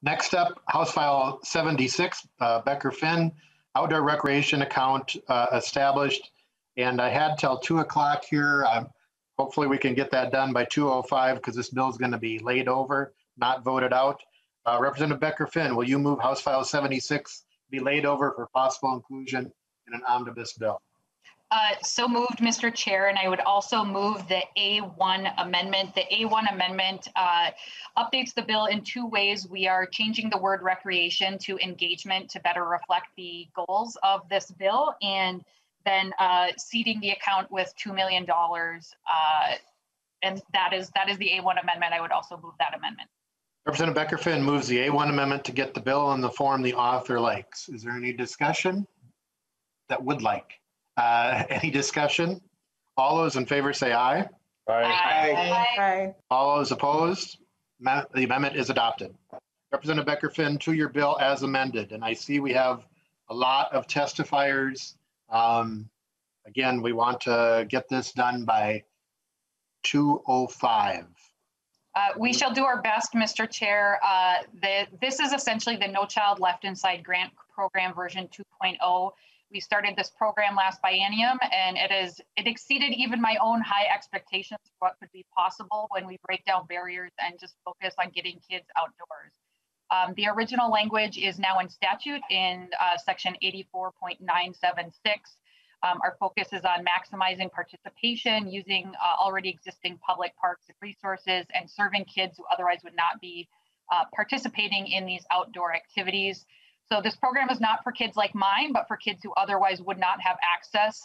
Next up, House File 76, Becker Finn, outdoor recreation account established. And I had till 2 o'clock here. Hopefully we can get that done by 2:05 because this bill is going to be laid over, not voted out. Representative Becker Finn, will you move House File 76 be laid over for possible inclusion in an omnibus bill? So moved, Mr. Chair, and I would also move the A1 amendment. The A1 amendment updates the bill in 2 ways. We are changing the word recreation to engagement to better reflect the goals of this bill, and then seeding the account with $2 million. And that is the A1 amendment. I would also move that amendment. Representative Becker Finn moves the A1 amendment to get the bill in the form the author likes. Is there any discussion that would like? Any discussion? All those in favor say aye. Aye. Aye. All those opposed? The amendment is adopted. Representative Becker Finn, to your bill as amended. And I see we have a lot of testifiers. Again, we want to get this done by 2:05. We shall do our best, Mr. Chair. This is essentially the No Child Left Inside grant program version 2.0. We started this program last biennium, and it exceeded even my own high expectations for what could be possible when we break down barriers and just focus on getting kids outdoors. The original language is now in statute in section 84.976. Our focus is on maximizing participation, using already existing public parks and resources, and serving kids who otherwise would not be participating in these outdoor activities. So this program is not for kids like mine, but for kids who otherwise would not have access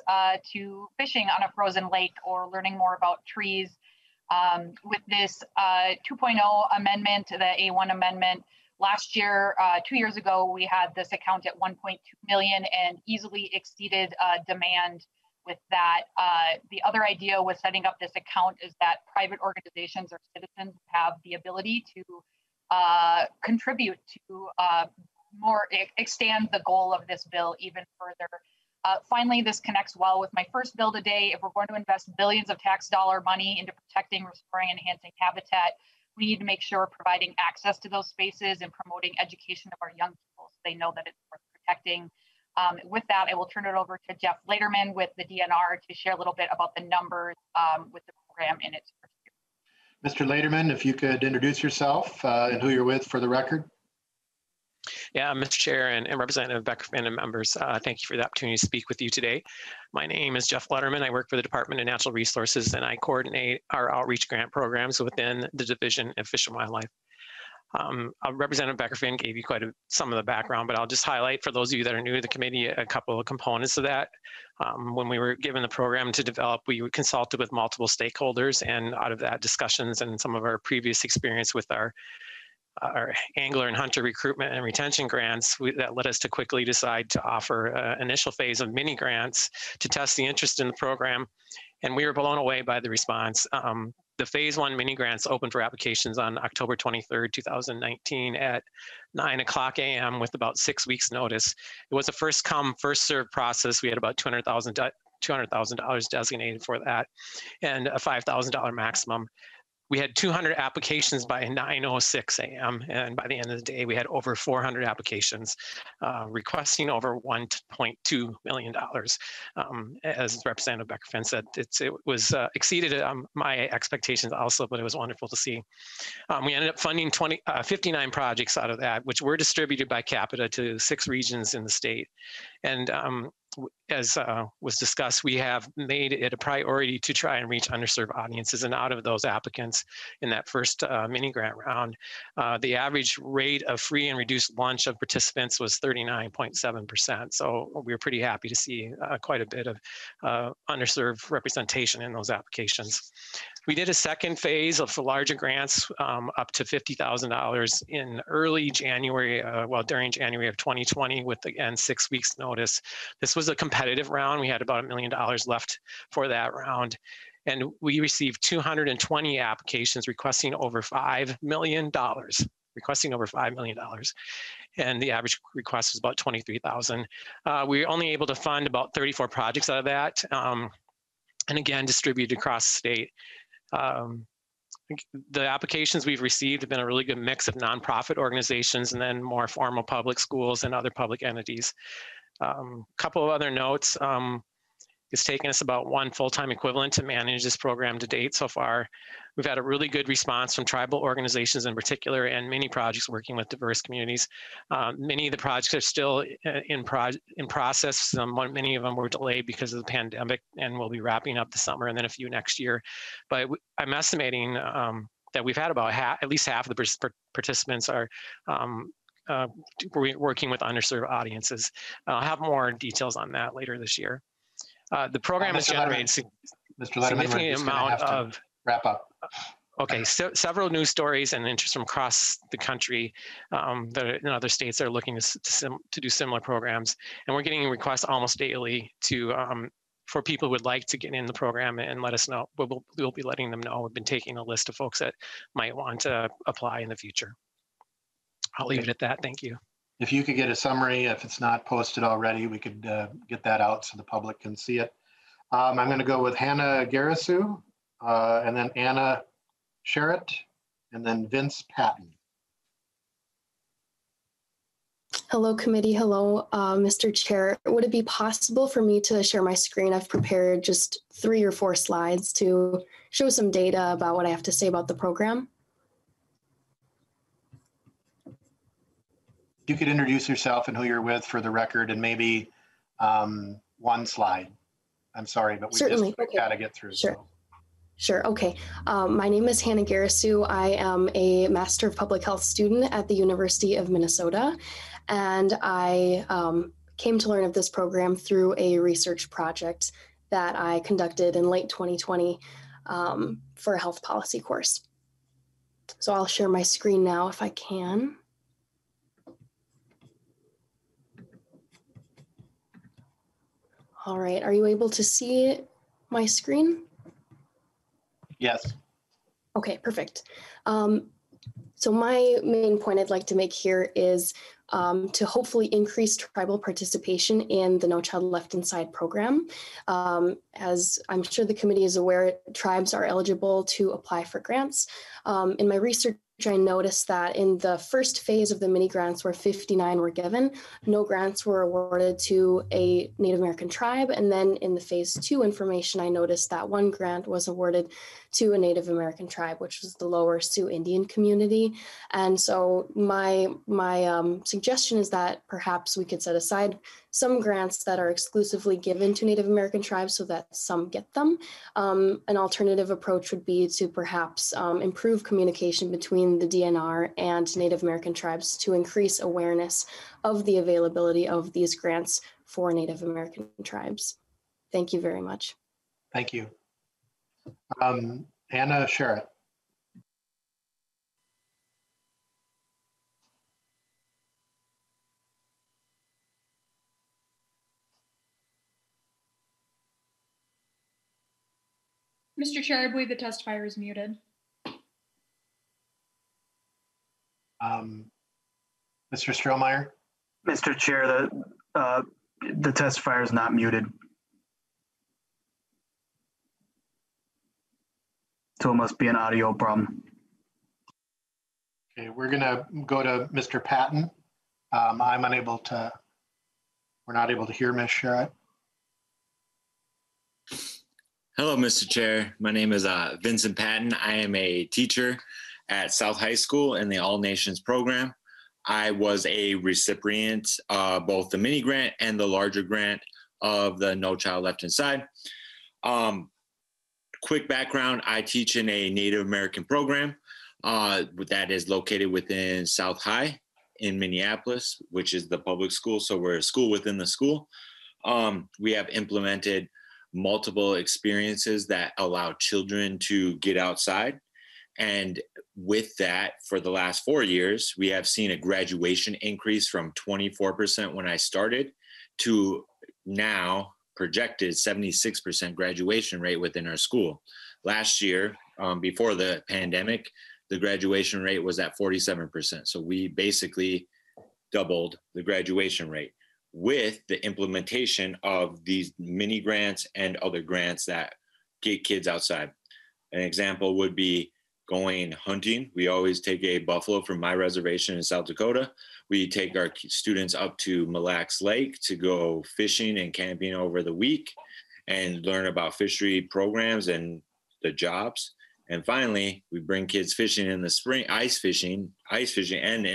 to fishing on a frozen lake or learning more about trees. With this 2.0 amendment, the A1 amendment, last year, 2 years ago, we had this account at 1.2 million and easily exceeded demand with that. The other idea with setting up this account is that private organizations or citizens have the ability to contribute to extend the goal of this bill even further. Finally, this connects well with my first bill today. If we're going to invest billions of tax dollar money into protecting, restoring, and enhancing habitat, we need to make sure we're providing access to those spaces and promoting education of our young people so they know that it's worth protecting. With that, I will turn it over to Jeff Lederman with the DNR to share a little bit about the numbers with the program in its first year. Mr. Lederman, if you could introduce yourself and who you're with for the record. Yeah, Mr. Chair and Representative Becker and members, thank you for the opportunity to speak with you today. My name is Jeff Lederman. I work for the Department of Natural Resources, and I coordinate our outreach grant programs within the Division of Fish and Wildlife. Representative Becker Finn gave you some of the background, but I'll just highlight for those of you that are new to the committee a couple of components of that. When we were given the program to develop, we consulted with multiple stakeholders, and out of that discussions and some of our previous experience with our angler and hunter recruitment and retention grants, that led us to quickly decide to offer an initial phase of mini grants to test the interest in the program. And we were blown away by the response. The phase 1 mini grants opened for applications on October 23rd, 2019 at 9:00 a.m. with about 6 weeks notice. It was a first come, first served process. We had about $200,000 designated for that and a $5,000 maximum. We had 200 applications by 9:06 a.m. And by the end of the day, we had over 400 applications requesting over $1.2 million. As Representative Becker Finn said, it was exceeded my expectations also, but it was wonderful to see. We ended up funding 59 projects out of that, which were distributed by capita to 6 regions in the state. And as was discussed, we have made it a priority to try and reach underserved audiences. And out of those applicants in that first mini grant round, the average rate of free and reduced lunch of participants was 39.7%. So we were pretty happy to see quite a bit of underserved representation in those applications. We did a second phase of larger grants up to $50,000 in early January, during January of 2020 with, again, 6 weeks notice. This was a competitive round. We had about $1 million left for that round. And we received 220 applications requesting over $5 million, And the average request was about $23,000. We were only able to fund about 34 projects out of that. And again, distributed across the state. the applications we've received have been a really good mix of nonprofit organizations and then more formal public schools and other public entities. Couple of other notes. It's taken us about one full-time equivalent to manage this program to date so far. We've had a really good response from tribal organizations in particular, and many projects working with diverse communities. Many of the projects are still in process. Many of them were delayed because of the pandemic, and we'll be wrapping up this summer and then a few next year. But I'm estimating that we've had about at least half of the participants are working with underserved audiences. I'll have more details on that later this year. The program has generated significant amount of wrap up. Okay, so several news stories and interest from across the country that in other states that are looking to do similar programs, and we're getting requests almost daily for people who would like to get in the program and let us know. We'll be letting them know. We've been taking a list of folks that might want to apply in the future. I'll leave it at that. Thank you. If you could get a summary, if it's not posted already, we could get that out so the public can see it. I'm going to go with Hannah Garrisou, and then Anna Sherritt, and then Vince Patton. Hello, committee. Hello, Mr. Chair. Would it be possible for me to share my screen? I've prepared just 3 or 4 slides to show some data about what I have to say about the program. You could introduce yourself and who you're with for the record, and maybe one slide. I'm sorry, but we Certainly. just got to get through. Sure. So. Sure. Okay. My name is Hannah Garrisou. I am a Master of Public Health student at the University of Minnesota, and I came to learn of this program through a research project that I conducted in late 2020 for a health policy course. So I'll share my screen now if I can. All right, are you able to see my screen? Yes. Okay, perfect. So my main point I'd like to make here is to hopefully increase tribal participation in the No Child Left Inside program. As I'm sure the committee is aware, tribes are eligible to apply for grants. In my research, I noticed that in the first phase of the mini grants where 59 were given, no grants were awarded to a Native American tribe. And then in the phase 2 information, I noticed that 1 grant was awarded to a Native American tribe, which was the Lower Sioux Indian community. And so my suggestion is that perhaps we could set aside some grants that are exclusively given to Native American tribes so that some get them. An alternative approach would be to perhaps improve communication between the DNR and Native American tribes to increase awareness of the availability of these grants for Native American tribes. Thank you very much. Thank you. Anna Sherritt. Mr. Chair, I believe the testifier is muted. Mr. Strohmeyer. Mr. Chair, the testifier is not muted. So it must be an audio problem. Okay, we're going to go to Mr. Patton. We're not able to hear Ms. Sherritt. Hello, Mr. Chair. My name is Vincent Patton. I am a teacher at South High School in the All Nations program. I was a recipient of both the mini grant and the larger grant of the No Child Left Inside. Quick background, I teach in a Native American program that is located within South High in Minneapolis, which is the public school. So we're a school within the school. We have implemented multiple experiences that allow children to get outside. And with that, for the last 4 years, we have seen a graduation increase from 24% when I started to now projected 76% graduation rate within our school. Last year, before the pandemic, the graduation rate was at 47%. So we basically doubled the graduation rate with the implementation of these mini grants and other grants that get kids outside. An example would be going hunting. We always take a buffalo from my reservation in South Dakota. We take our students up to Mille Lacs Lake to go fishing and camping over the week and learn about fishery programs and the jobs. And finally, we bring kids fishing in the spring, ice fishing, and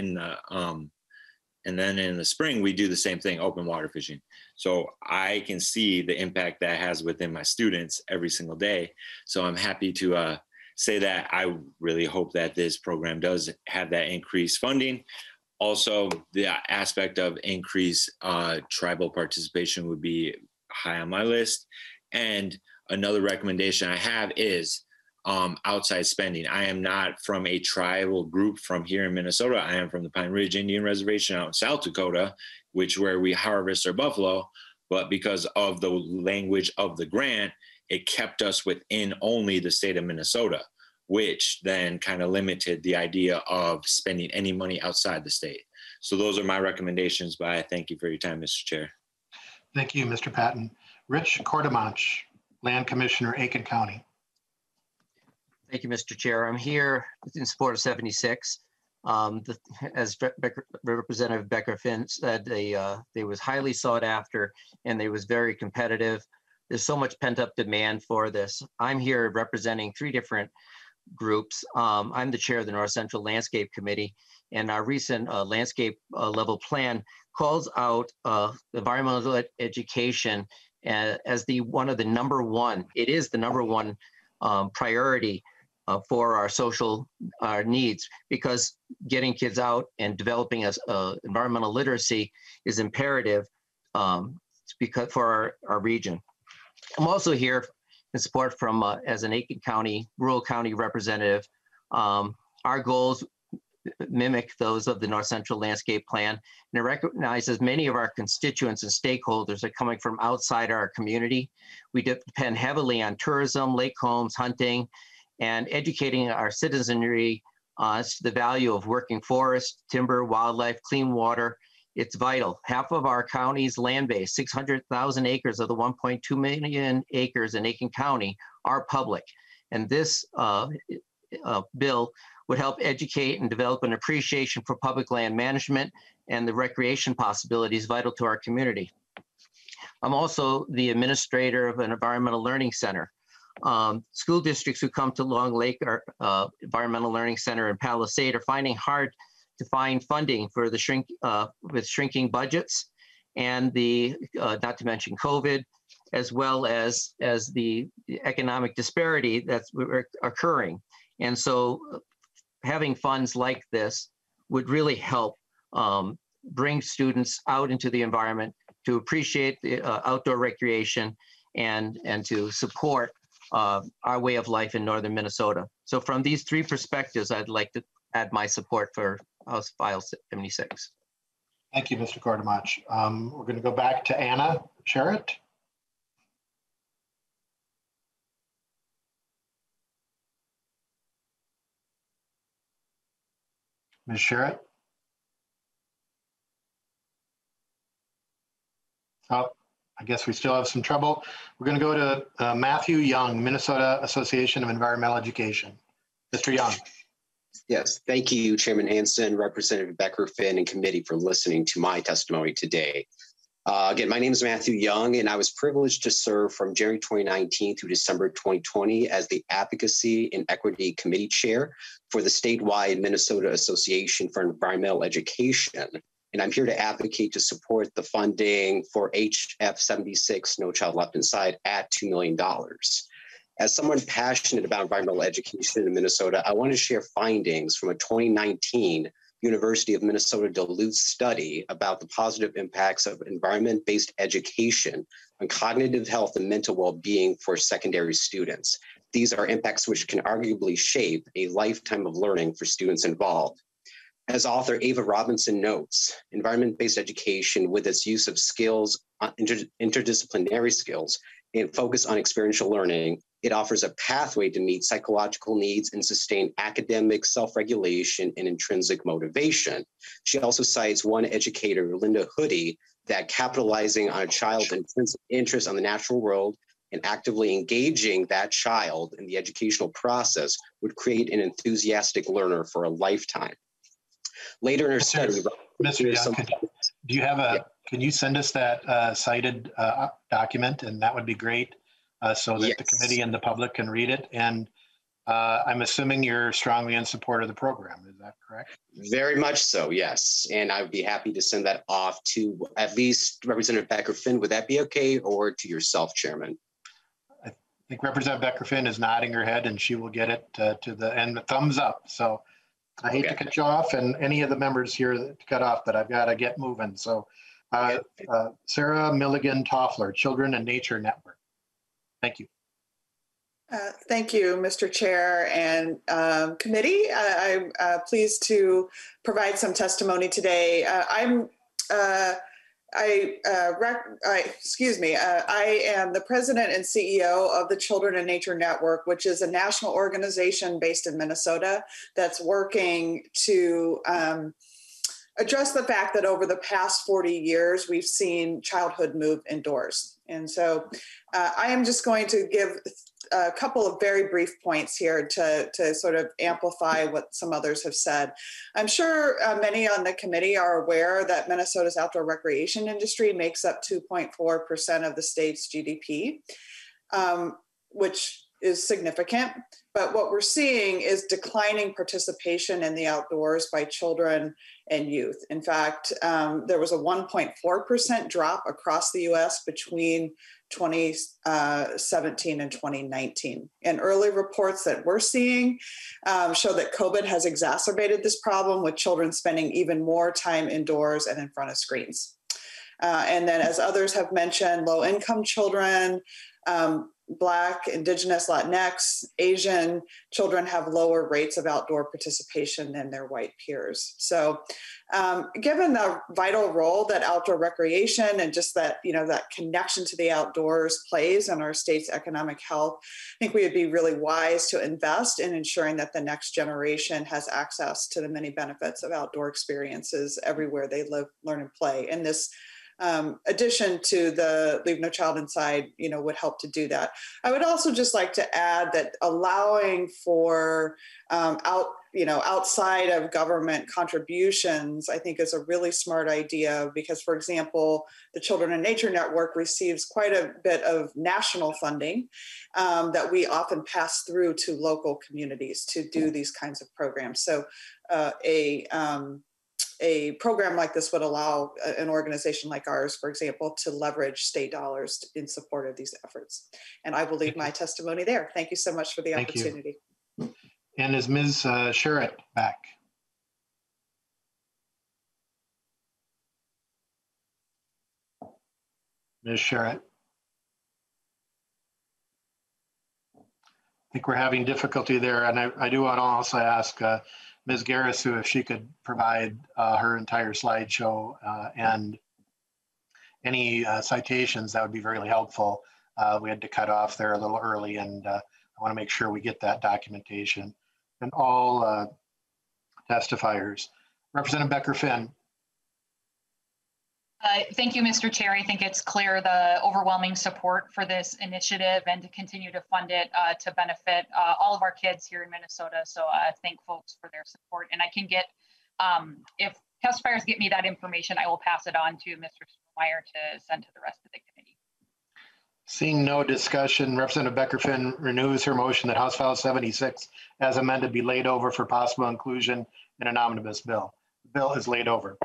and then in the spring, we do the same thing, open water fishing. So I can see the impact that has within my students every single day. So I'm happy to say that I really hope that this program does have that increased funding. Also, the aspect of increased tribal participation would be high on my list. And another recommendation I have is outside spending. I am not from a tribal group from here in Minnesota. I am from the Pine Ridge Indian Reservation out in South Dakota, where we harvest our buffalo. But because of the language of the grant, it kept us within only the state of Minnesota, which then kind of limited the idea of spending any money outside the state. So those are my recommendations, but I thank you for your time, Mr. Chair. Thank you, Mr. Patton. Rich Cordemanch, Land Commissioner, Aiken County. Thank you, Mr. Chair. I'm here in support of 76. As Representative Becker-Finn said, they was highly sought after and they was very competitive. There's so much pent-up demand for this. I'm here representing 3 different groups. I'm the chair of the North Central Landscape Committee, and our recent landscape level plan calls out environmental education as one of the number one. It is the number one priority for our social needs, because getting kids out and developing environmental literacy is imperative because for our region. I'm also here in support from as an Aiken County, rural county representative. Our goals mimic those of the North Central Landscape Plan, and it recognizes many of our constituents and stakeholders are coming from outside our community. We depend heavily on tourism, lake homes, hunting, and educating our citizenry as to the value of working forests, timber, wildlife, clean water. It's vital. Half of our county's land base, 600,000 acres of the 1.2 million acres in Aiken County, are public. And this bill would help educate and develop an appreciation for public land management and the recreation possibilities vital to our community. I'm also the administrator of an environmental learning center. School districts who come to Long Lake Environmental Learning Center in Palisade are finding hard to find funding for the with shrinking budgets and not to mention COVID, as well as the economic disparity that's occurring. And so having funds like this would really help bring students out into the environment to appreciate the outdoor recreation and to support our way of life in northern Minnesota. So from these 3 perspectives, I'd like to add my support for House File 76. Thank you, Mr. Cordemanch. We're going to go back to Anna Sherritt. Ms. Sherritt? Oh, I guess we still have some trouble. We're going to go to Matthew Young, Minnesota Association of Environmental Education. Mr. Young. Yes, thank you, Chairman Hansen, Representative Becker-Finn, and committee for listening to my testimony today. Again, my name is Matthew Young, and I was privileged to serve from January 2019 through December 2020 as the Advocacy and Equity Committee Chair for the statewide Minnesota Association for Environmental Education. And I'm here to advocate to support the funding for HF76, No Child Left Inside, at $2 million. As someone passionate about environmental education in Minnesota, I want to share findings from a 2019 University of Minnesota Duluth study about the positive impacts of environment-based education on cognitive health and mental well-being for secondary students. These are impacts which can arguably shape a lifetime of learning for students involved. As author Ava Robinson notes, environment-based education, with its use of skills, interdisciplinary skills, and focus on experiential learning, it offers a pathway to meet psychological needs and sustain academic self-regulation and intrinsic motivation. She also cites one educator, Linda Hoodie, that capitalizing on a child's intrinsic interest on the natural world and actively engaging that child in the educational process would create an enthusiastic learner for a lifetime. Later in our study, Mr. Young, do you have a, can you send us that cited document, and that would be great so that the committee and the public can read it. And I'm assuming you're strongly in support of the program. Is that correct? Very much so, yes. And I would be happy to send that off to at least Representative Becker-Finn. Would that be okay? Or to yourself, Chairman? I think Representative Becker-Finn is nodding her head, and she will get it to the end, the thumbs up. So I hate to cut you off, and any of the members here to cut off, but I've got to get moving. So Sarah Milligan Toffler, Children and Nature Network. Thank you. Thank you, Mr. Chair and committee. I'm pleased to provide some testimony today. I am the president and CEO of the Children and Nature Network, which is a national organization based in Minnesota that's working to address the fact that over the past 40 years, we've seen childhood move indoors. And so I am just going to give a couple of very brief points here to sort of amplify what some others have said. I'm sure many on the committee are aware that Minnesota's outdoor recreation industry makes up 2.4% of the state's GDP, which is significant. But what we're seeing is declining participation in the outdoors by children and youth. In fact, there was a 1.4% drop across the US between 2017 and 2019. And early reports that we're seeing show that COVID has exacerbated this problem, with children spending even more time indoors and in front of screens. And then, as others have mentioned, low-income children, Black, Indigenous, Latinx, Asian children have lower rates of outdoor participation than their white peers. So given the vital role that outdoor recreation and just that, that connection to the outdoors plays in our state's economic health, I think we would be really wise to invest in ensuring that the next generation has access to the many benefits of outdoor experiences everywhere they live, learn, and play. And this addition to the Leave No Child Inside, would help to do that. I would also just like to add that allowing for outside of government contributions, I think is a really smart idea because, for example, the Children and Nature Network receives quite a bit of national funding that we often pass through to local communities to do these kinds of programs. So a program like this would allow an organization like ours, for example, to leverage state dollars in support of these efforts. And I will leave my testimony there. Thank you so much for the opportunity. And is Ms. Sherritt back? Ms. Sherritt? I think we're having difficulty there. And I do want to also ask Ms. Garrisou if she could provide her entire slideshow and any citations. That would be really helpful. We had to cut off there a little early, and I want to make sure we get that documentation. And all testifiers. Representative Becker-Finn. Thank you, Mr. Chair. I think it's clear the overwhelming support for this initiative and to continue to fund it to benefit all of our kids here in Minnesota. So thank folks for their support. And I can get, if testifiers get me that information, I will pass it on to Mr. Meyer to send to the rest of the committee. Seeing no discussion, Representative Becker-Finn renews her motion that House File 76 as amended be laid over for possible inclusion in an omnibus bill. The bill is laid over.